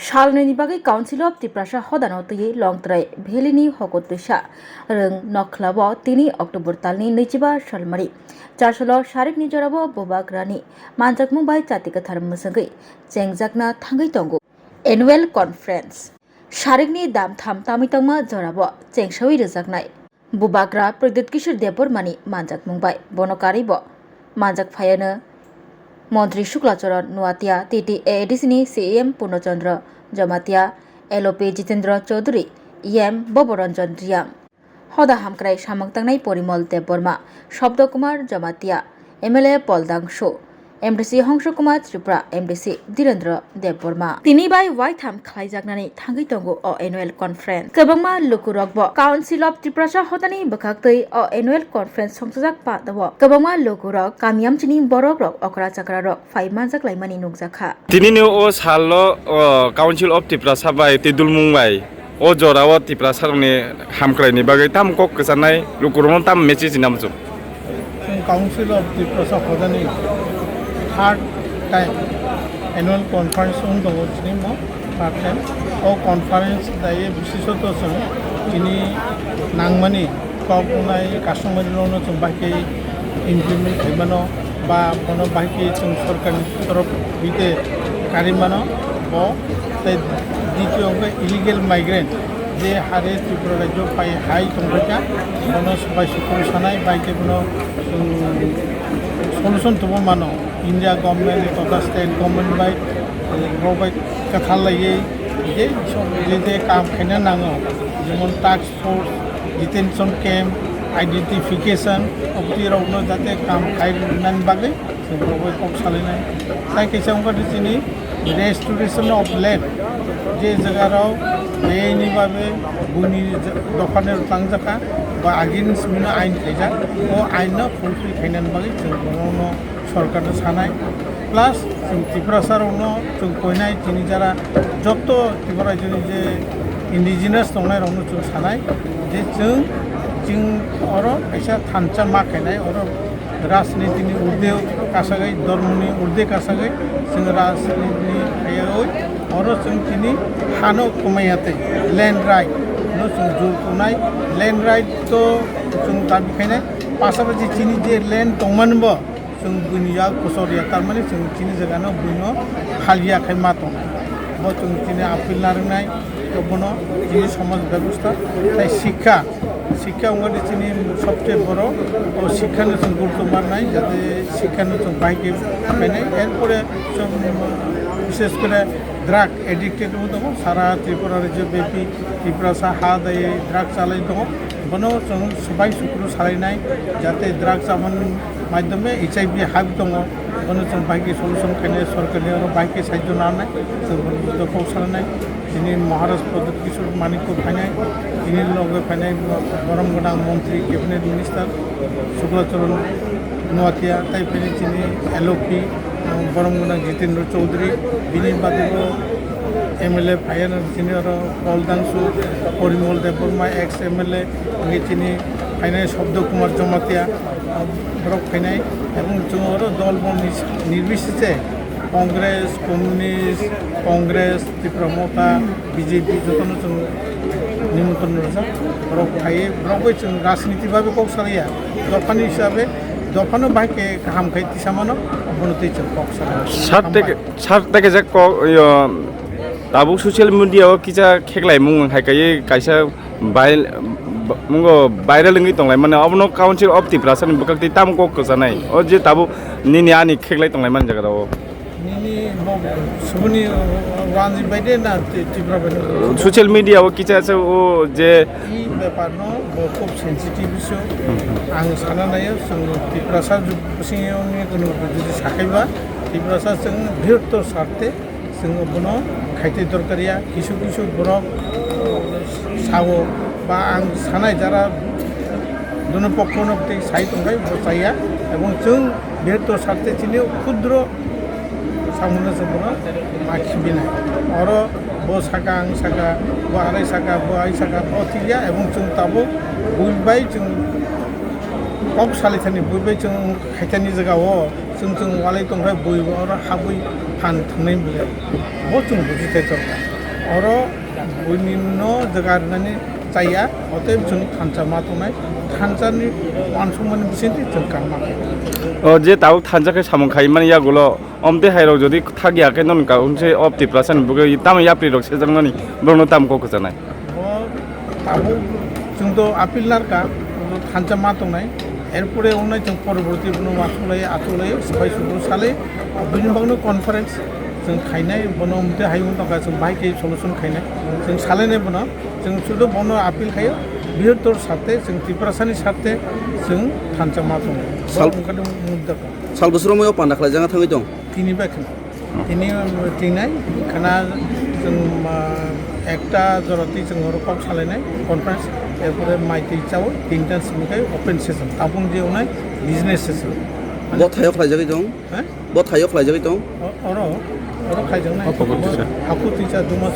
Shalnani bagai Council of Tiprasa Hodanotui Longtrai Bhelini Hokotusha Rung Noklabo Tini October Talni Nichiba Shalmari Chashalo Sharik Nijorabo Bobak Rani Manjak Mumbai Chatika Tharmasangai Chengjakna Tangai Tongo Annual Conference Sharikni Dam Tham Tamitama Zorabo Chengshawi Rezagnai Bubakra Pradit Kishor Depor Mani Manjak Mumbai Bonokaribo Manjak Fayana মন্ত্রী Shuklacharan Noatia TT এডিসিনি CM Purnachandra Jamatia LOP Jitendra Chowdhury EM Bobranjan Reang হদা হামক্রাই সামংতাংনাই Parimal Debbarma Shabdakumar Jamatia MLA পলদাংশু MDC Hangsakumar Tripura MDC Dhirendra Debbarma তিনি বাই ওয়াই থাম খাইজাগনানি থাঙ্গি তঙ্গু অ এনুয়েল কনফারেন্স কবংমা লুকুরকব কাউন্সিল অফ ত্রিপুরা হদানি বখাক্তৈ অ এনুয়েল কনফারেন্স সংসজাক পাদব কবংমা লুকুরক কামিয়ামচিনি বরক রক অকরা চাকরা রক ফাইমানজাক লাইমানি নুকজাখা তিনি ও সালো কাউন্সিল অফ ত্রিপুরা বাই তিদুল মুংবাই ও জরাও ত্রিপুরা সারনি হামক্রাইনি বাগै তাম কক কসানাই লুকুরং তাম মেসেज नामजो কাউন্সিল অফ ত্রিপুরা হদানি third time annual conference dong chini third time o conference dai bishesoto song chini nangmani kokunai kastomari lono chung baki implement hebano ba kono baki chung sarkar torof bite karimano o tai দ্বিতীয় illegal migrant যে হারে ত্রিপুরা রাজ্য পাই high তংকা কোনো সবাই সুপুর সানাই বাইকে কোনো solution तो मानो इंडिया गवर्नमेंट तथा स्टेट गवर्नमेंट बाय बाय कथा लाइए जे जे काम खाने नांगो जेमन task force detention camp identification अब तीरावनो जाते काम खाइनान बागै जों बाय कम सालायनाय ताय कैसांगा दिनि रेस्टोरेशन ऑफ लैंड जे जगाराव बेनि बाबे बुनि दखानेर थांजाका बा अगेन्स्ट मिनो आइन थाइजा ओ आइननो फुलफिल खाइनान बागै जों बनो सरकार सानाय प्लास जों त्रिपुरा सारावनो जों कयनाय दिनि जारा जत त्रिपुरा जोंनि जे इन्डिजिनास दंनाय रावनो जों सानाय जे जों अर ऐसा थानचा मा खाइनाय अर राजनीतिनि उर्दे कासागै धर्मनि उर्दे कासागै जों राजनीतिनि आयै अर जों दिनि हानो कमायाते लैंड राइट नो जों जुरनाय लैंड राइट तो जों दा बेखायनो पासाबादि दिनि जे लैंड दंमोनबो जों बुनिया कसरिया तारमाने जों दिनि जायगानो बुनो खालियाखै मा दं बो जों दिनि आपिल नारनाय बनो दिनि समाज व्यवस्था ताई শিক্ষা আমাদের চিনি সবচেয়ে বড় ও শিক্ষানো जों গুরুত্ব মারনাই যাতে শিক্ষানো जों বাইকে পাইনাই এরপরে বিশেষ করে ড্রাগ এডিক্টেড দङ সারা ত্রিপুরা রাজ্য ব্যাপী ত্রিপুরা হা দায়ে ড্রাগ চালাই दङ বনো जों সবাই সুকুরু সালাইনাই যাতে ড্রাগ চামান মাধ্যমে এইচআইভি হাব दङ বনো जों বাইকে সলিউশন খাইনে সরকারनि বাইকে সাহায্য নানাই जों দখল সালাইনাই যিনি মহারাজ প্রদীপ কিশোর মানিক ফাইনাই তিনি লগে ফাইনাই গরম গোনাং মন্ত্রী ক্যাবিনেট মিনিস্টার শুক্লাচরণ নোয়াতিয়া তাই ফেনে তিনি এলওপি গরম গোনাং জিতেন্দ্র চৌধুরী বিনি বাদেও এমএলএ ফাইনাল তিনি পলদাংশু পরিমল দেববর্মা এক্স এমএলএ তিনি ফাইনাল শব্দকুমার জমাতিয়া ব্রক ফাইনাই এবং जों দল নির্বিশেষে कांग्रेस कम्युनिस्ट कांग्रेस त्रिपुरा मता बीजेपी जतनो जों निमंत्रण रजा ब्रक थायो ब्रकबो जों राजनीति भाबे कक सालाया दफानि हिसाबै दफानो बाके गाहाम खायति सामानो बनते जों कक सालाया सार तक जे क दाबु ससियेल मीडिया किजा खेगलाय मुं हायकायै कायसा बाइल मुंगो भाइरल नङै दंलाय माने अबनो काउन्सिल अफ त्रिपुरा सानि बकाक्ति ताम कक कजानाय ओ जे दाबु निनि आनि खेगलाय दंलाय मान जागाराव निनी सुबुनि वानजि बायदे ना त्रिपुरा बायदे सोशल मीडिया वो किचा से वो जे ई बेपार नो खूब सेंसिटिव इशू आं साना नायो जों त्रिपुरा सा सिङावनि कोनो जुदि साखायबा त्रिपुरा सा जों बृहत्तर स्वार्थे जों बनो खायते दरकारिया किसु बरक सावो बा आं सानाय जारा दोनो पक्षनो साइ दंबाय बसाया এবং जों बृहत्तर स्वार्थे चिनि क्षुद्र सामने जों माखिबिनाय और बो साका आं साका बो आराय साका बो आइ साका बो थिया एवं जों ताबो बुइबाय जों कक सालिथानि बुइबाय जों खायथानि जायगायाव जों वालाय दंबाय बुइबो आरो हाबुइ फान थांनाय बो जों बुजिथाय दरकार अरो बयनिनो जगारनानै जाया अतएब जों थानसा मा दंनाय थानसानि अनसुंमानि बिसेंति जों कामाखै जे ताबुक थानजाखै सामं खायो माने यागुलो अमते हाइराव जदि थागियाखै नन काउनसे अपति प्रासन बुगे ताम याप्रि रक सेजंनानि ब्रनो ताम को जानाय ताबुक जोंथ' आपिल नारका थानसा मा दंनाय एरपरे उनाय जों परबर्ती बनो आथुलाय सफाय सुबुं साले बिनि बागनो कनफारेन्स जों खायनाय बनो मते हायुं तका जों बाइके सलुशन खायनाय जों सालायनाय बनो जों सुदो बनो आपिल खायो बिहत्तर साथे जों त्रिपुरासानि साथे जों थानसा मा दं ओंखारदों मुद्दाखौ साल बोसोराव मायाव पान्दा खालायजाना थाङै दं तिनि बाखिना तिनि तिनाय खाना जों একটা জরতি जों रकम सालायनाय कनफारेन्स एरपरे माइथि चाव তিনটা सिमखाय ओपन सेसन ताबुं जेवनाय बिजनेस सेसन बथायाव खालायजागै दं बथायाव खालायजागै दं अरो खायजोंनाय हाखु तिसा दुमास